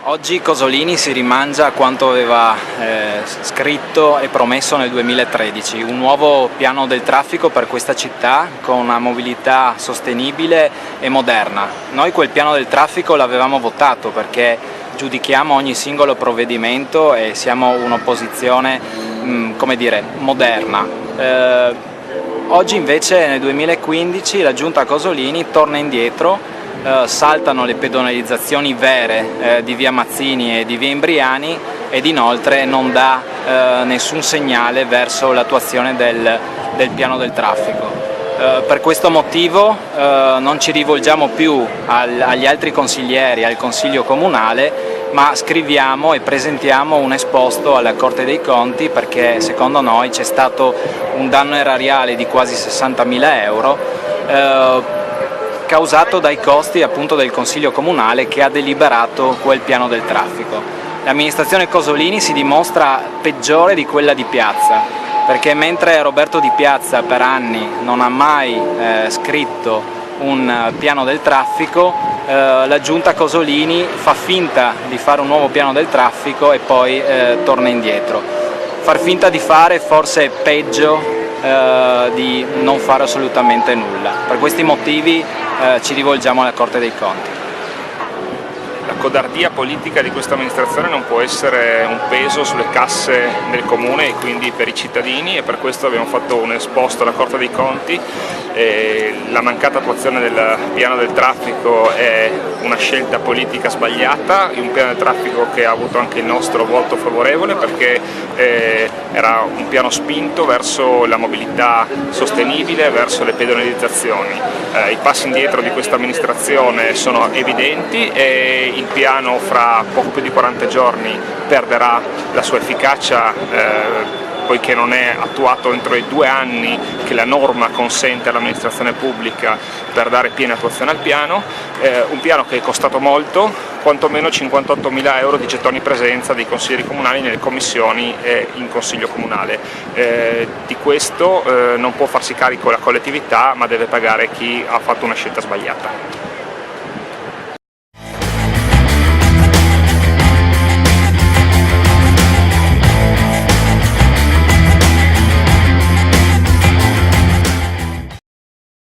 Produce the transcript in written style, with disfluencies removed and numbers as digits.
Oggi Cosolini si rimangia quanto aveva scritto e promesso nel 2013, un nuovo piano del traffico per questa città con una mobilità sostenibile e moderna. Noi quel piano del traffico l'avevamo votato perché giudichiamo ogni singolo provvedimento e siamo un'opposizione, come dire, moderna. Oggi invece nel 2015 la giunta Cosolini torna indietro. Saltano le pedonalizzazioni vere di via Mazzini e di via Imbriani ed inoltre non dà nessun segnale verso l'attuazione del piano del traffico. Per questo motivo non ci rivolgiamo più agli altri consiglieri, al Consiglio Comunale, ma scriviamo e presentiamo un esposto alla Corte dei Conti perché secondo noi c'è stato un danno erariale di quasi 60.000 euro causato dai costi appunto del Consiglio Comunale che ha deliberato quel piano del traffico. L'amministrazione Cosolini si dimostra peggiore di quella di Piazza, perché mentre Roberto Di Piazza per anni non ha mai scritto un piano del traffico, la giunta Cosolini fa finta di fare un nuovo piano del traffico e poi torna indietro. Far finta di fare forse è peggio di non fare assolutamente nulla. Per questi motivi ci rivolgiamo alla Corte dei Conti. La codardia politica di questa amministrazione non può essere un peso sulle casse del Comune e quindi per i cittadini, e per questo abbiamo fatto un esposto alla Corte dei Conti. La mancata attuazione del piano del traffico è una scelta politica sbagliata, un piano del traffico che ha avuto anche il nostro voto favorevole perché era un piano spinto verso la mobilità sostenibile, verso le pedonalizzazioni. I passi indietro di questa amministrazione sono evidenti e il piano fra poco più di 40 giorni perderà la sua efficacia poiché non è attuato entro i 2 anni che la norma consente all'amministrazione pubblica per dare piena attuazione al piano, un piano che è costato molto, quantomeno 58.000 euro di gettoni presenza dei consiglieri comunali nelle commissioni e in consiglio comunale. Di questo non può farsi carico la collettività, ma deve pagare chi ha fatto una scelta sbagliata.